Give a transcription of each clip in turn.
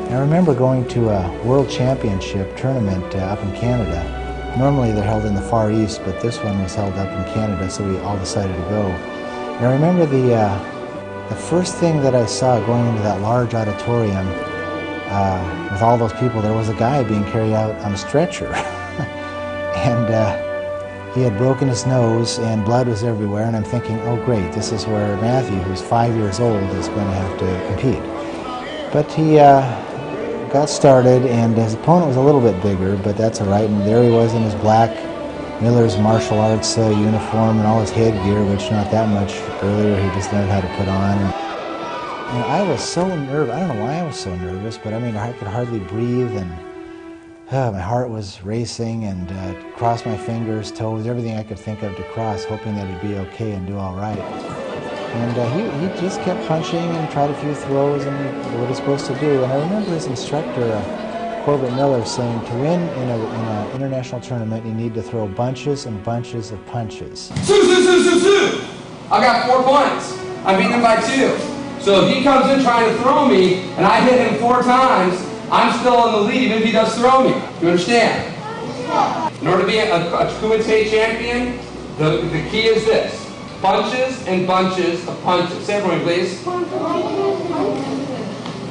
I remember going to a World Championship tournament up in Canada. Normally they're held in the Far East, but this one was held up in Canada, so we all decided to go. And I remember the first thing that I saw going into that large auditorium with all those people, there was a guy being carried out on a stretcher. And he had broken his nose and blood was everywhere, and I'm thinking, oh great, this is where Matthew, who's 5 years old, is going to have to compete. But he got started, and his opponent was a little bit bigger, but that's all right. And there he was in his black Miller's martial arts uniform and all his headgear, which not that much earlier he just learned how to put on. And I was so nervous. I don't know why I was so nervous, but I mean, I could hardly breathe, and my heart was racing, and crossed my fingers, toes, everything I could think of to cross, hoping that he'd be okay and do all right. And he just kept punching and tried a few throws and what he's supposed to do. And I remember his instructor, Korbett Miller, saying to win in an international tournament, you need to throw bunches and bunches of punches. Sue! I got 4 points. I beat him by 2. So if he comes in trying to throw me and I hit him 4 times, I'm still in the lead even if he does throw me. You understand? In order to be a Kumite champion, the key is this. Bunches and bunches of punches. Say it for me, please.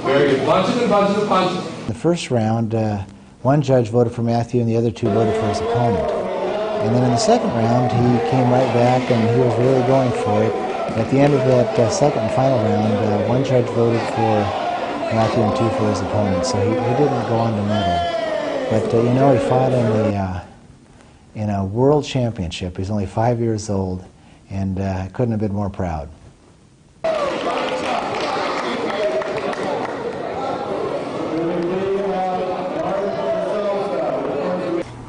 Very good. Bunches and bunches of punches. In the first round, one judge voted for Matthew and the other 2 voted for his opponent. And then in the second round, he came right back and he was really going for it. At the end of that second and final round, one judge voted for Matthew and 2 for his opponent, so he didn't go on to medal. But you know, he fought in a world championship. He's only 5 years old, and couldn't have been more proud.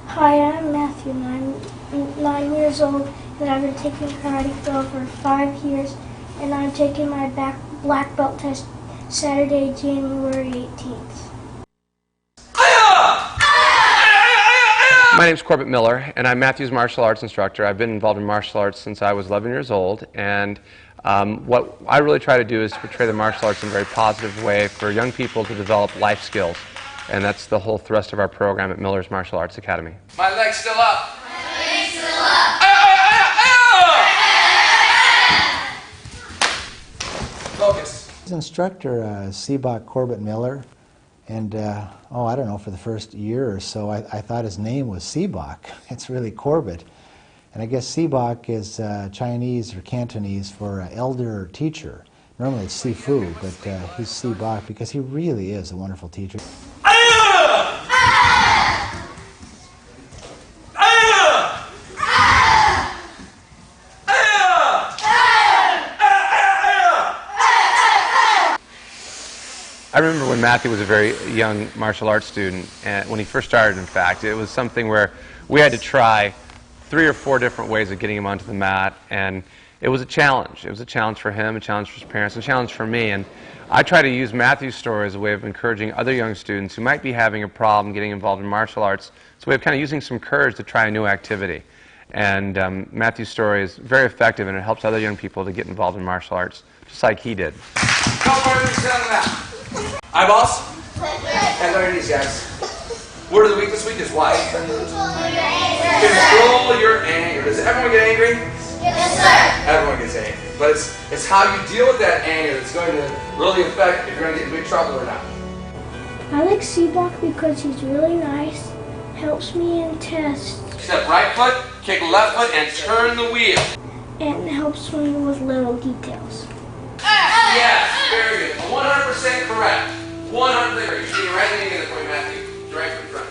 Hi, I'm Matthew, and I'm 9 years old, and I've been taking karate for over 5 years, and I'm taking my black belt test Saturday, January 18th. My name is Korbett Miller, and I'm Matthew's martial arts instructor. I've been involved in martial arts since I was 11 years old, and what I really try to do is portray the martial arts in a very positive way for young people to develop life skills, and that's the whole thrust of our program at Miller's Martial Arts Academy. My leg's still up. My leg's still up. Focus. His instructor, SIbok Korbett Miller, and I don't know, for the first year or so, I thought his name was SIbok. It's really Korbett. And I guess SIbok is Chinese or Cantonese for elder or teacher. Normally it's Sifu, but he's SIbok because he really is a wonderful teacher. I remember when Matthew was a very young martial arts student, and when he first started, in fact, it was something where we had to try 3 or 4 different ways of getting him onto the mat, and it was a challenge. It was a challenge for him, a challenge for his parents, a challenge for me, and I try to use Matthew's story as a way of encouraging other young students who might be having a problem getting involved in martial arts. It's a way of kind of using some courage to try a new activity. And Matthew's story is very effective, and it helps other young people to get involved in martial arts, just like he did. Eyeballs? Hands on your knees, guys. Word of the week this week is what? Control your anger. Does everyone get angry? Yes, sir. Everyone gets angry. But it's how you deal with that anger that's going to really affect if you're going to get in big trouble or not. I like SIbok because he's really nice, helps me in tests, Step right foot, kick left foot, and turn the wheel. and helps me with little details. Yes, very good. 100% correct. 100% correct. You're sitting right in the for you, Matthew. Right foot in front.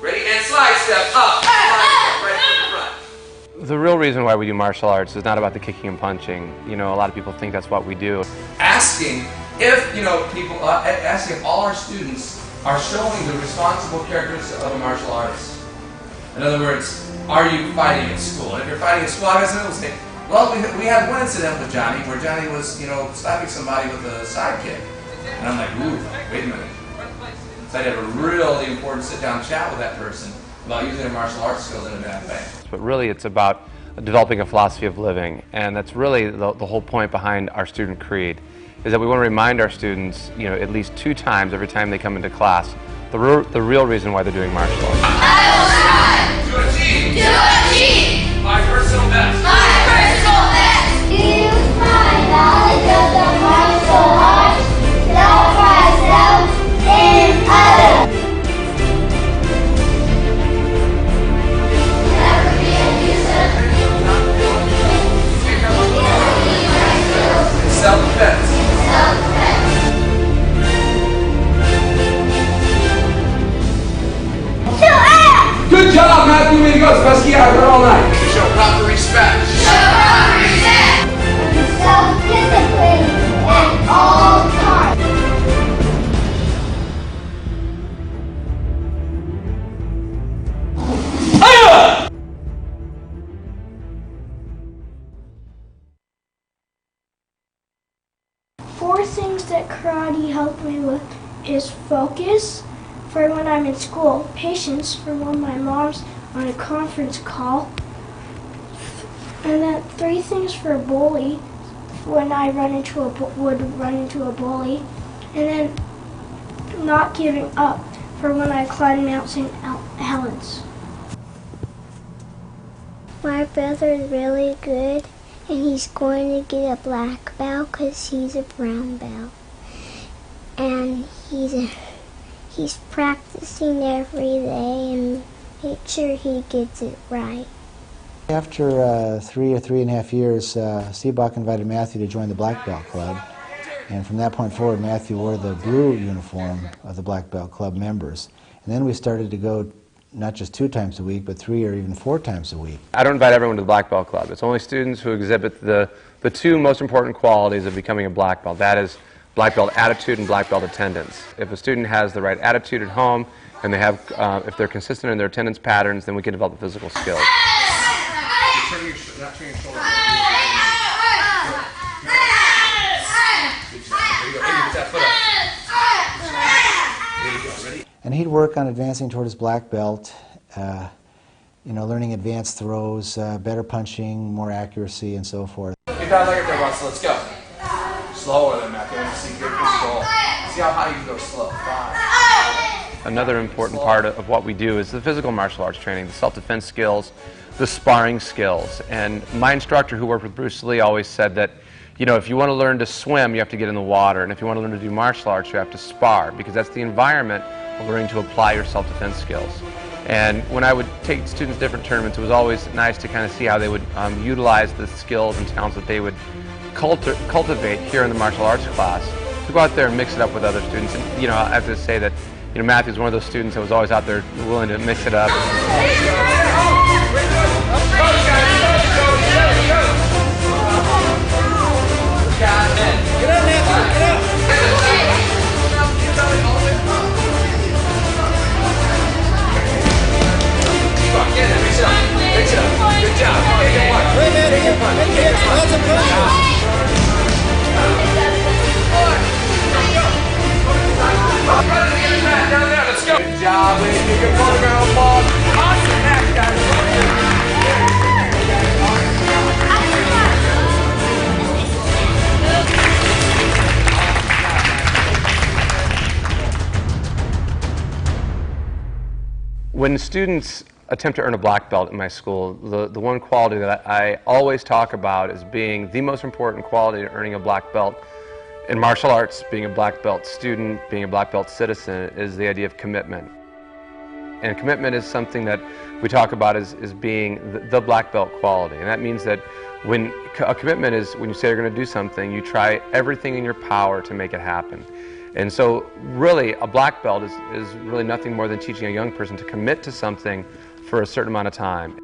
Ready? And slide step up. Slide step right foot in front. The real reason why we do martial arts is not about the kicking and punching. You know, a lot of people think that's what we do. Asking if, asking if all our students are showing the responsible characteristics of a martial artist. In other words, are you fighting in school? And if you're fighting in school, I guess I will say, well, we had one incident with Johnny where Johnny was, slapping somebody with a side kick. And I'm like, ooh, wait a minute. So I'd have a really important sit-down chat with that person about using their martial arts skills in a bad way. But really it's about developing a philosophy of living, and that's really the whole point behind our student creed, is that we want to remind our students, at least 2 times every time they come into class, the real reason why they're doing martial arts. I will strive To achieve to achieve my personal best. my personal best. Use my knowledge of the martial arts to help myself and others. Never be abusive. Self-defense. Self-defense. Good job, Matthew. Way to go. It's the best key I've heard all night. To show proper respect. Show proper respect. Self-discipline at all times. Four things that karate helped me with is focus for when I'm in school, patience for when my mom's on a conference call, and then 3 things for a bully when I would run into a bully, and then not giving up for when I climbed Mount St. Helens. My brother's really good, and he's going to get a black belt because he's a brown belt. And he's practicing every day and make sure he gets it right. After 3 or 3.5 years, SIbok invited Matthew to join the Black Belt Club. And from that point forward, Matthew wore the blue uniform of the Black Belt Club members. And then we started to go not just 2 times a week, but 3 or even 4 times a week. I don't invite everyone to the Black Belt Club. It's only students who exhibit the 2 most important qualities of becoming a black belt. That is black belt attitude and black belt attendance. If a student has the right attitude at home and they have, if they're consistent in their attendance patterns, then we can develop the physical skills. Not turning your shoulder. There you go. Get that foot up. There you go. Ready? And he'd work on advancing toward his black belt, learning advanced throws, better punching, more accuracy, and so forth. Get that leg up there, Russell. Let's go. Slower than Matthew. I want to see good control. See how high you can go slow. 5. Another important part of what we do is the physical martial arts training, the self-defense skills, the sparring skills. And my instructor who worked with Bruce Lee always said that, if you want to learn to swim, you have to get in the water. And if you want to learn to do martial arts, you have to spar, because that's the environment of learning to apply your self-defense skills. And when I would take students to different tournaments, it was always nice to kind of see how they would utilize the skills and talents that they would cultivate here in the martial arts class to go out there and mix it up with other students. And I have to say that Matthew's one of those students that was always out there willing to mix it up. Good job, ladies. You can put them on the ball. Awesome match, guys. When students attempt to earn a black belt in my school, the one quality that I always talk about as being the most important quality to earning a black belt in martial arts, being a black belt student, being a black belt citizen, is the idea of commitment. And commitment is something that we talk about as being the black belt quality. And that means that when a commitment is when you say you're going to do something, you try everything in your power to make it happen. And so really a black belt is really nothing more than teaching a young person to commit to something for a certain amount of time.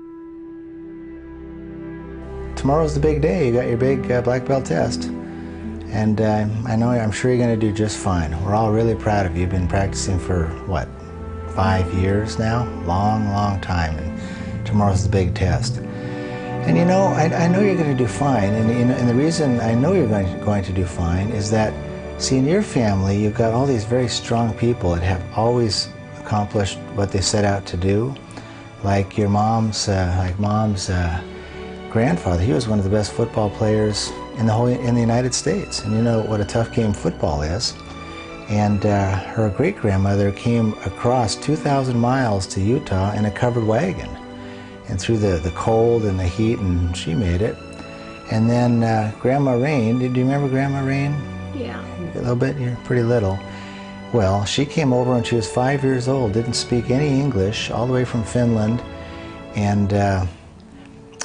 Tomorrow's the big day. You got your big black belt test. And I'm sure you're going to do just fine. We're all really proud of you. You've been practicing for, 5 years now? Long time. And tomorrow's the big test. And I know you're going to do fine. And the reason I know you're going to do fine is that, see, in your family, you've got all these very strong people that have always accomplished what they set out to do. Like your mom's grandfather. He was one of the best football players in the United States. And you know what a tough game football is. And her great-grandmother came across 2,000 miles to Utah in a covered wagon, and through the cold and the heat, and she made it. And then Grandma Rain, did you remember Grandma Rain? Yeah. A little bit, you're pretty little. Well, she came over when she was 5 years old, didn't speak any English, all the way from Finland, and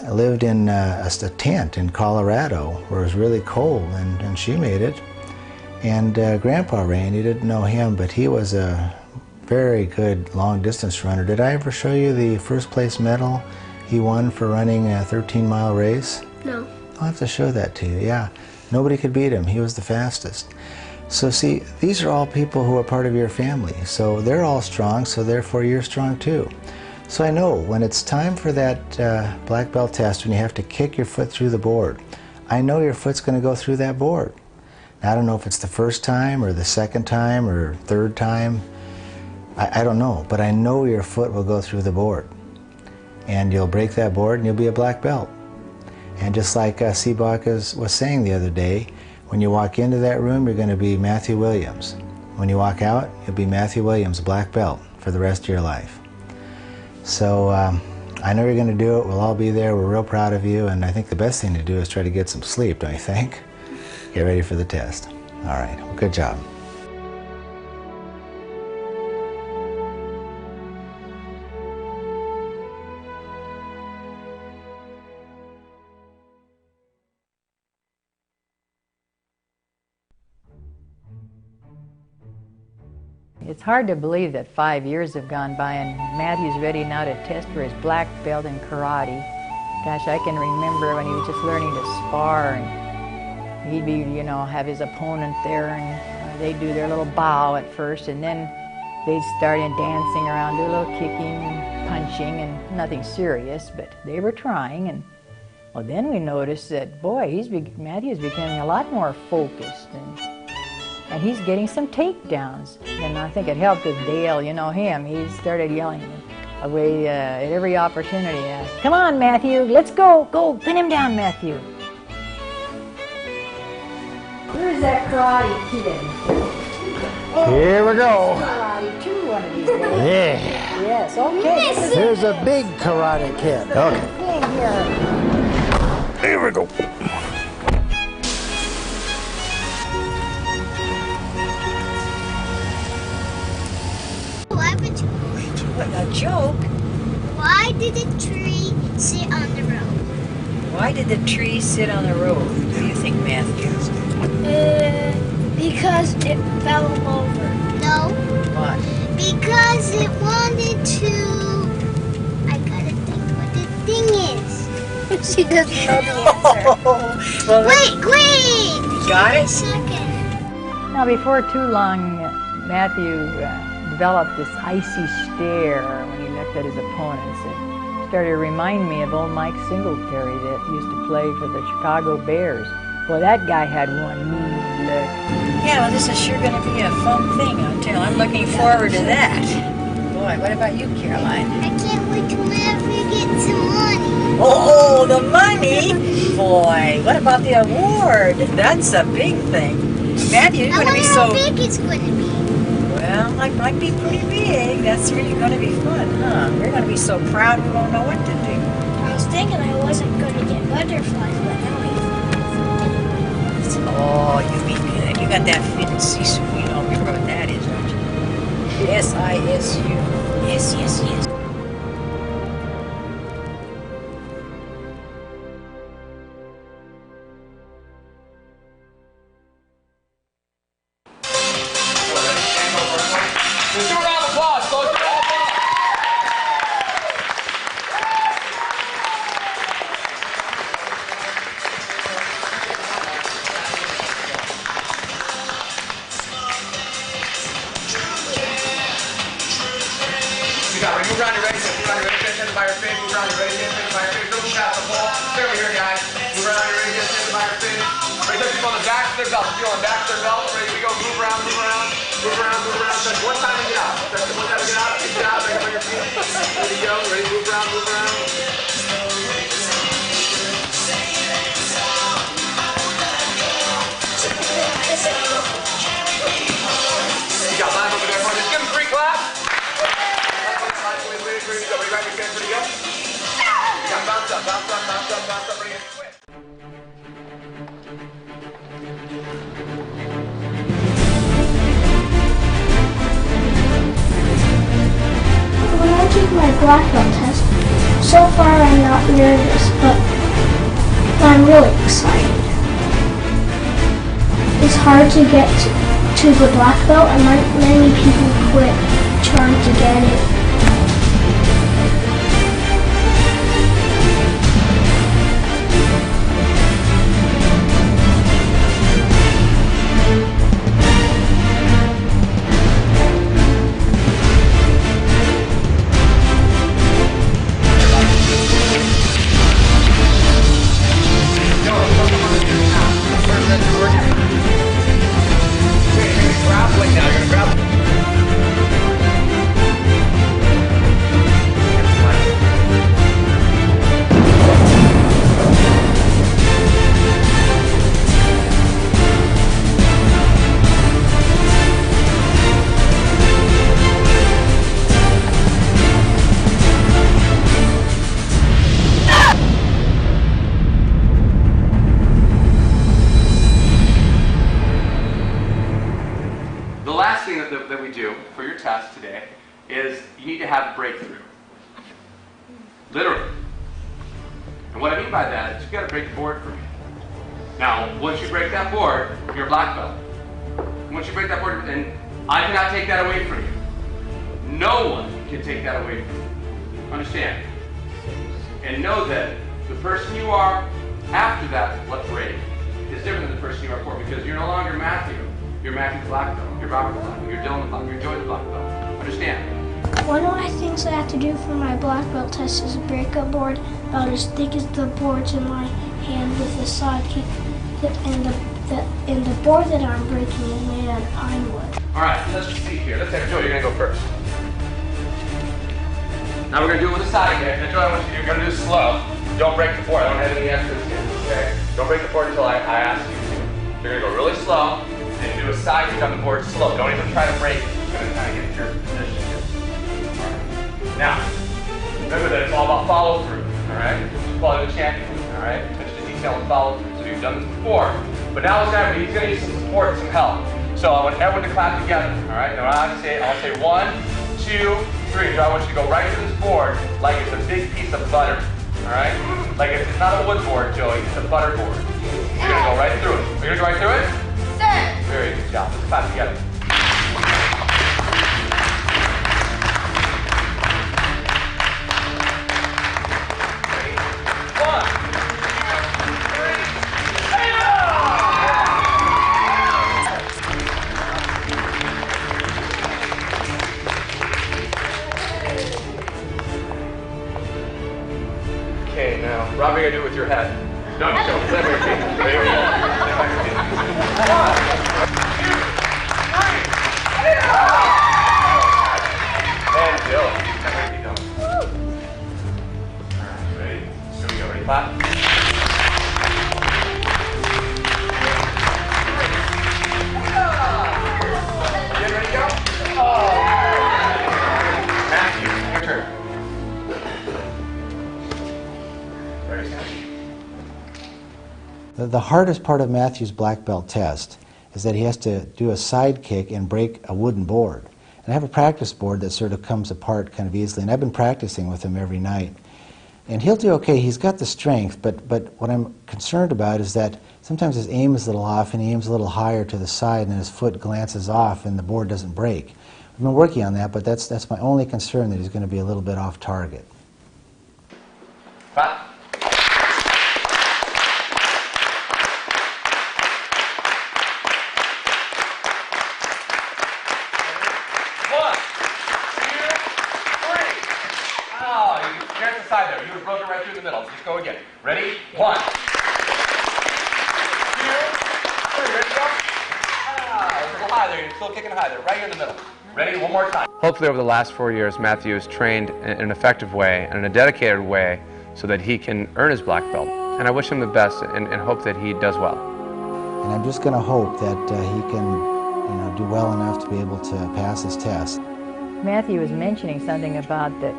lived in a tent in Colorado where it was really cold, and she made it. And Grandpa Rain, you didn't know him, but he was a very good long-distance runner. Did I ever show you the first place medal he won for running a 13-mile race? No. I'll have to show that to you, yeah. Nobody could beat him. He was the fastest. So see, these are all people who are part of your family. So they're all strong, so therefore you're strong too. So I know when it's time for that black belt test, when you have to kick your foot through the board, I know your foot's going to go through that board. Now, I don't know if it's the first time or the second time or third time. I don't know, but I know your foot will go through the board. And you'll break that board and you'll be a black belt. And just like SIbok was saying the other day, when you walk into that room, you're going to be Matthew Williams. When you walk out, you'll be Matthew Williams, black belt, for the rest of your life. So I know you're going to do it. We'll all be there. We're real proud of you. And I think the best thing to do is try to get some sleep, don't you think? Get ready for the test. All right. Well, good job. It's hard to believe that 5 years have gone by and Matthew's ready now to test for his black belt in karate. Gosh, I can remember when he was just learning to spar, and he'd be, you know, have his opponent there, and they'd do their little bow at first, and then they'd start in dancing around, do a little kicking and punching, and nothing serious, but they were trying. And well, then we noticed that, boy, Matthew's becoming a lot more focused, and he's getting some takedowns. And I think it helped with Dale, you know him. He started yelling away at every opportunity. Come on, Matthew, let's go. Go, pin him down, Matthew. Where's that karate kid? Oh, Here we go. Karate too one of these days. Yeah. Yes, okay. Here's a big karate kid. Okay. Thing here. Here we go. A joke? Why did the tree sit on the road? Why did the tree sit on the road? What do you think, Matthew? Because it fell over. No, What? because it wanted to. I gotta think what the thing is. She doesn't know the answer. Well, Wait! got A it? second. Now, before too long, Matthew developed this icy stare when he looked at his opponents. It started to remind me of old Mike Singletary that used to play for the Chicago Bears. Well, that guy had one mean look. Yeah, well, this is sure going to be a fun thing, I'll tell you. I'm looking forward to that. Boy, what about you, Caroline? I can't wait till we get some money. Oh, the money? Boy, what about the award? That's a big thing. Matthew, you're I going to be wonder how so... big it's going to be. Well, it might be pretty big. That's really going to be fun, huh? You're going to be so proud we won't know what to do. I was thinking I wasn't going to get butterflies, but now Oh, you'll be good. You got that fit and see-so. You know, remember what that is, don't you? S-I-S-U. Yes, yes, yes. Let's do a round of applause, folks. A round of applause. You got it. Move around your ready. Move around your ready. Stand by your face. Move around your ready. Stand by your face. Don't move past the wall. Stay over here, guys. Move around your ready. Stand by your face. Ready to people on the back of their belt. Feel on the back of their belt. Ready to go. Move around. Move around. Move around. Move around. Just one time to get out. Just one time to get out. Get out. Ready on your feet. Ready to go. Ready to move around. Move around. black belt test. So far I'm not nervous, but I'm really excited. It's hard to get to the black belt, and many people quit trying to get it. The last thing that we do for your test today is you need to have a breakthrough. Literally. And what I mean by that is you've got to break the board for me. Now, once you break that board, you're a black belt. Once you break that board, and I cannot take that away from you. No one can take that away from you. Understand? And know that the person you are after that break is different than the person you are before, because you're no longer Matthew. You're Matthew the black belt. You're Robert the black belt. You're Dylan the black belt. You're Joy the black belt. Understand? One of my things I have to do for my black belt test is a breakup board about as thick as the boards in my hand with a side kick. And the board that I'm breaking is made out of pine wood. Alright, let's see here. Let's have Joy, you're going to go first. Now we're going to do it with a side kick. Now Joy, you're going to do it slow. Don't break the board. I don't have any extras here, okay? Don't break the board until I ask you to. You're going to go really slow and do a side kick on the board slow. Don't even try to break it. You're going to kind of get your position here. Alright. Now, remember that it's all about follow through. Alright? Follow the champion. Alright? Attention to detail and follow through. So you've done this before. But now what's going to happen, he's going to use some support, some help. So I want everyone to clap together. Alright? Now I'll say 1, 2, 3. So I want you to go right to this board like it's a big piece of butter. Alright? Like it's not a wood board, Joey, it's a butter board. You're going to go right through it. Are you going to go right through it? Sir. Very good job. Let's clap together. Okay, now, Robbie, you're going to do it with your head. No, don't. Stand by your feet. There you go. Stand by your feet. 1, 2, 3. And Dylan. Stand by your feet, Dylan. All right, ready? Here we go. Ready? Clap. Get ready, go. Oh. Matthew, your turn. The hardest part of Matthew's black belt test is that he has to do a side kick and break a wooden board. And I have a practice board that sort of comes apart kind of easily, and I've been practicing with him every night. And he'll do okay, he's got the strength, but what I'm concerned about is that sometimes his aim is a little off and he aims a little higher to the side and his foot glances off and the board doesn't break. I've been working on that, but that's my only concern, that he's going to be a little bit off target. Clap. Side there. You were broken right through the middle. Just go again. Ready? 1, 2, 3. Ready to go? A little high there. You're still kicking high there. Right here in the middle. Ready? One more time. Hopefully over the last 4 years, Matthew has trained in an effective way and in a dedicated way so that he can earn his black belt. And I wish him the best and hope that he does well. And I'm just going to hope that he can do well enough to be able to pass his test. Matthew was mentioning something about that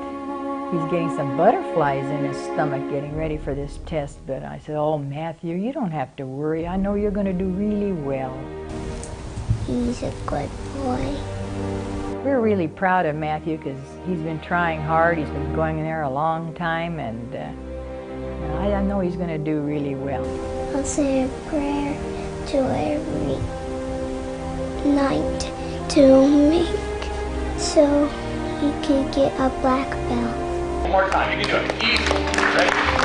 he's getting some butterflies in his stomach getting ready for this test, but I said, oh, Matthew, you don't have to worry. I know you're going to do really well. He's a good boy. we're really proud of Matthew because he's been trying hard. He's been going there a long time, and I know he's going to do really well. I'll say a prayer to every night to make so he could get a black belt. One more time, you can do it. Easy. Ready?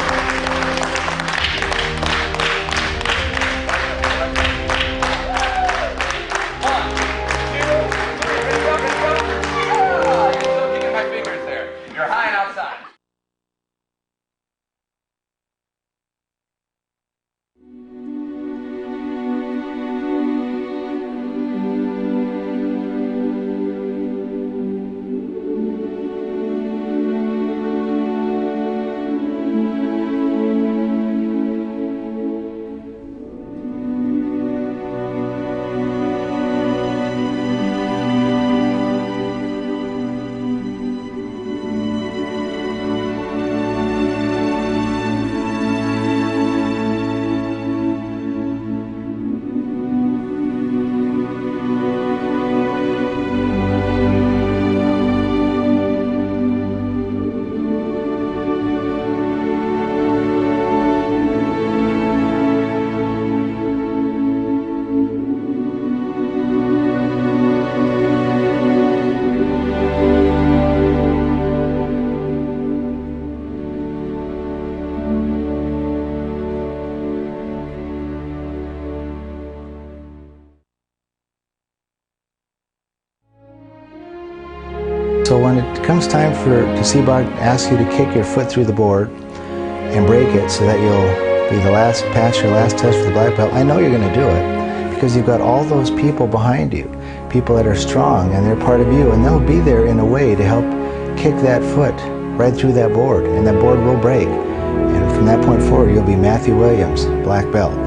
So when it comes time for SIbok asks you to kick your foot through the board and break it so that you'll be pass your last test for the black belt, I know you're going to do it because you've got all those people behind you, people that are strong and they're part of you, and they'll be there in a way to help kick that foot right through that board, and that board will break. And from that point forward, you'll be Matthew Williams, black belt.